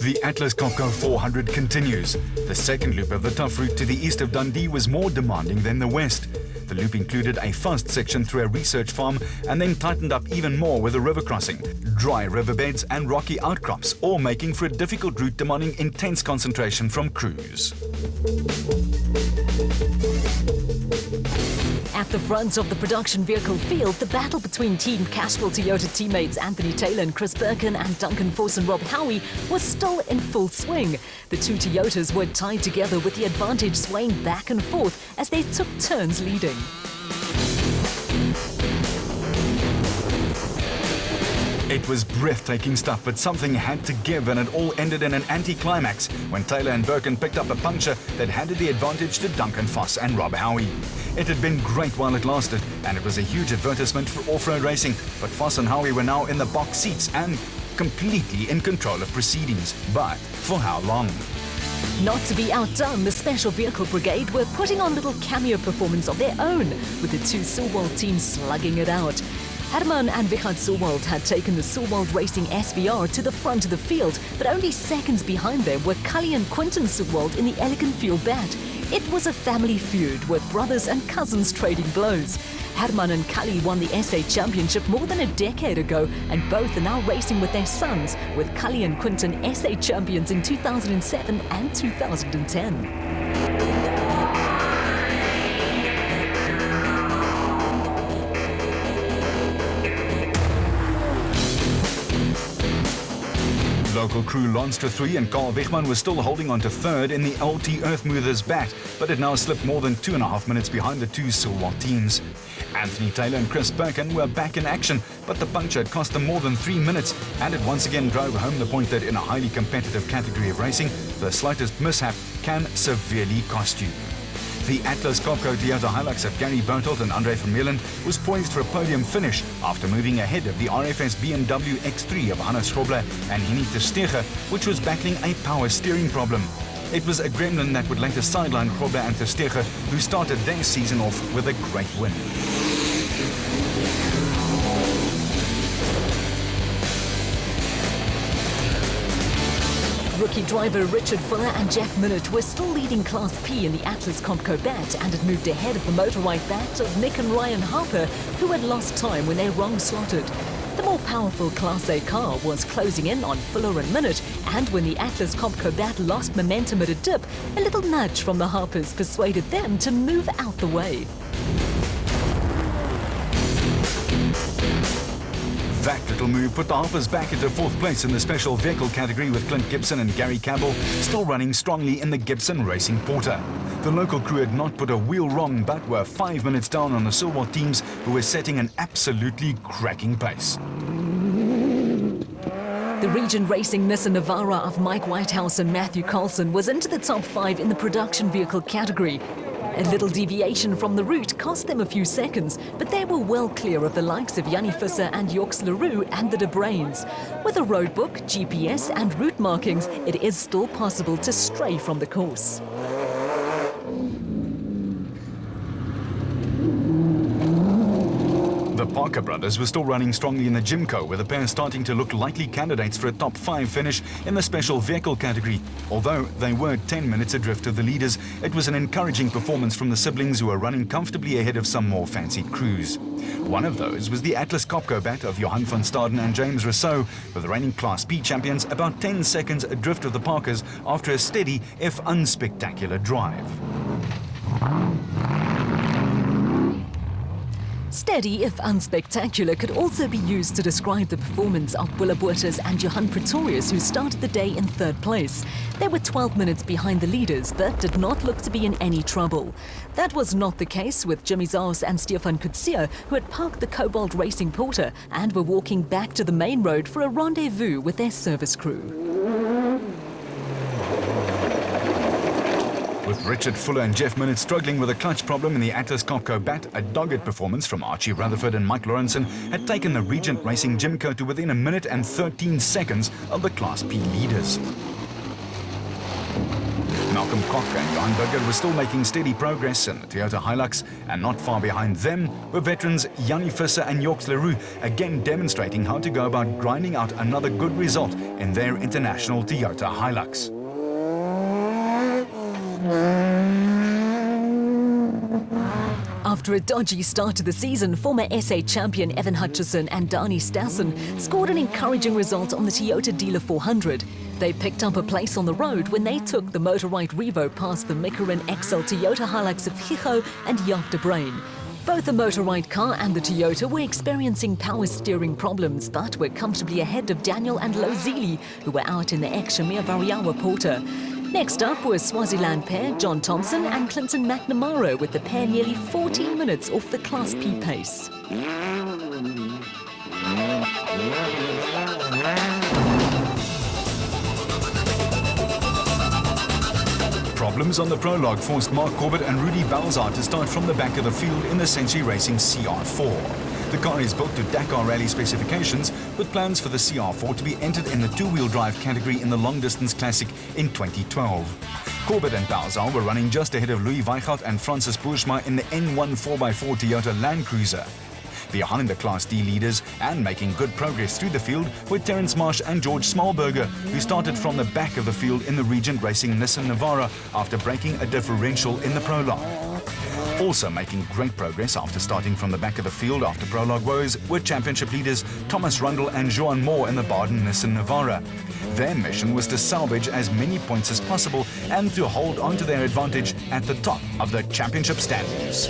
The Atlas Copco 400 continues. The second loop of the tough route to the east of Dundee was more demanding than the west. The loop included a fast section through a research farm and then tightened up even more with a river crossing, dry riverbeds and rocky outcrops, all making for a difficult route demanding intense concentration from crews. At the front of the production vehicle field, the battle between Team Castrol Toyota teammates Anthony Taylor and Chris Birkin and Duncan Force and Rob Howie was still in full swing. The two Toyotas were tied together with the advantage swaying back and forth as they took turns leading. It was breathtaking stuff, but something had to give, and it all ended in an anticlimax when Taylor and Birkin picked up a puncture that handed the advantage to Duncan Foss and Rob Howie. It had been great while it lasted, and it was a huge advertisement for off-road racing, but Foss and Howie were now in the box seats and completely in control of proceedings. But for how long? Not to be outdone, the Special Vehicle Brigade were putting on a little cameo performance of their own, with the two Sulwald teams slugging it out. Herman and Richard Sulwald had taken the Sulwald Racing SVR to the front of the field, but only seconds behind them were Cully and Quinton Sulwald in the Elegant Fuel Bat. It was a family feud, with brothers and cousins trading blows. Herman and Cully won the SA Championship more than a decade ago, and both are now racing with their sons, with Cully and Quinton SA champions in 2007 and 2010. Local crew Lonstra 3 and Carl Wichmann were still holding on to third in the LT Earthmovers bat, but had now slipped more than 2.5 minutes behind the two Sulwald teams. Anthony Taylor and Chris Birkin were back in action, but the puncture had cost them more than 3 minutes, and it once again drove home the point that in a highly competitive category of racing, the slightest mishap can severely cost you. The Atlas Copco Toyota Hilux of Gary Bertelt and Andre Vermeulen was poised for a podium finish after moving ahead of the RFS BMW X3 of Hannes Schrobler and Henny Terstegen, which was battling a power steering problem. It was a gremlin that would later sideline Schrobler and Terstegen, who started their season off with a great win. Rookie driver Richard Fuller and Jeff Minnett were still leading Class P in the Atlas Copco bat and had moved ahead of the motor-white bat of Nick and Ryan Harper, who had lost time when they wrong slotted. The more powerful Class A car was closing in on Fuller and Minnett, and when the Atlas Copco bat lost momentum at a dip, a little nudge from the Harpers persuaded them to move out the way. That little move put the Harpers back into fourth place in the special vehicle category, with Clint Gibson and Gary Campbell still running strongly in the Gibson Racing Porter. The local crew had not put a wheel wrong, but were 5 minutes down on the Sulwald teams, who were setting an absolutely cracking pace. The Region Racing Nissan Navara of Mike Whitehouse and Matthew Carlson was into the top 5 in the production vehicle category. A little deviation from the route cost them a few seconds, but they were well clear of the likes of Yanni Visser and Joks Leroux and the De Brains. With a roadbook, GPS and route markings, it is still possible to stray from the course. The Parker brothers were still running strongly in the Jimco, with the pair starting to look likely candidates for a top 5 finish in the special vehicle category. Although they were 10 minutes adrift of the leaders, it was an encouraging performance from the siblings, who were running comfortably ahead of some more fancied crews. One of those was the Atlas Copco bat of Johan van Staden and James Rousseau, with the reigning Class B champions about 10 seconds adrift of the Parkers after a steady, if unspectacular, drive. Steady, if unspectacular, could also be used to describe the performance of Bulla Bottas and Johan Pretorius, who started the day in third place. They were 12 minutes behind the leaders, but did not look to be in any trouble. That was not the case with Jimmy Zaus and Stefan Kutsia, who had parked the Cobalt Racing Porter and were walking back to the main road for a rendezvous with their service crew. With Richard Fuller and Jeff Minnett struggling with a clutch problem in the Atlas Copco bat, a dogged performance from Archie Rutherford and Mike Lawrenson had taken the Regent Racing Jimco to within 1 minute and 13 seconds of the Class P leaders. Malcolm Koch and Johan Burger were still making steady progress in the Toyota Hilux, and not far behind them were veterans Jannie Visser and Yorks Leroux, again demonstrating how to go about grinding out another good result in their international Toyota Hilux. After a dodgy start to the season, former SA champion Evan Hutchison and Dani Stassen scored an encouraging result on the Toyota Dealer 400. They picked up a place on the road when they took the Motorrite Revo past the Mickelin XL Toyota Hilux of Hicho and Jaap de Bruin. Both the Motorrite car and the Toyota were experiencing power steering problems, but were comfortably ahead of Daniel and Lozili, who were out in the ex-Shamir Variawa Porter. Next up were Swaziland pair John Thompson and Clinton McNamara, with the pair nearly 14 minutes off the Class P pace. Problems on the prologue forced Mark Corbett and Rudy Balzar to start from the back of the field in the Century Racing CR4. The car is built to Dakar Rally specifications, with plans for the CR4 to be entered in the two-wheel drive category in the Long Distance Classic in 2012. Corbett and Balzar were running just ahead of Louis Weichelt and Francis Bourgeois in the N1 4x4 Toyota Land Cruiser. Behind the Class D leaders and making good progress through the field were Terence Marsh and George Smallberger, who started from the back of the field in the Regent Racing Nissan Navara after breaking a differential in the prologue. Also making great progress after starting from the back of the field after prologue woes were championship leaders Thomas Rundle and Johan Moore in the Baden Nissan Navara. Their mission was to salvage as many points as possible and to hold on to their advantage at the top of the championship standings.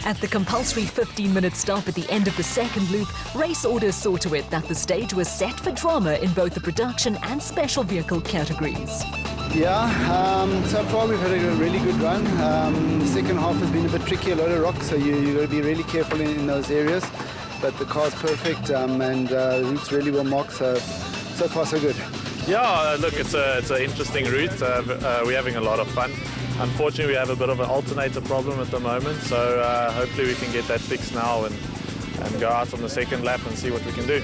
At the compulsory 15-minute stop at the end of the second loop, race orders saw to it that the stage was set for drama in both the production and special vehicle categories. Yeah, so far we've had a really good run. The second half has been a bit tricky, a lot of rocks, so you've got to be really careful in those areas. But the car's perfect and the route's really well marked, so far so good. Yeah, look, it's an interesting route. We're having a lot of fun. Unfortunately, we have a bit of an alternator problem at the moment, so hopefully we can get that fixed now and go out on the second lap and see what we can do.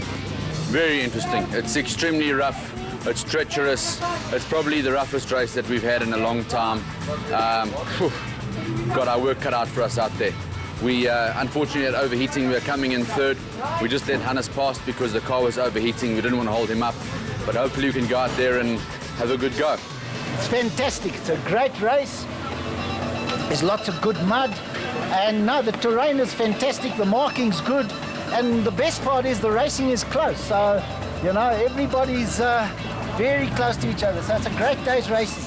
Very interesting. It's extremely rough. It's treacherous. It's probably the roughest race that we've had in a long time. Got our work cut out for us out there. We unfortunately had overheating. We were coming in third. We just let Hannes pass because the car was overheating. We didn't want to hold him up, but hopefully we can go out there and have a good go. It's fantastic. It's a great race. There's lots of good mud. And no, the terrain is fantastic. The marking's good. And the best part is the racing is close. So, you know, everybody's very close to each other. So it's a great day's racing.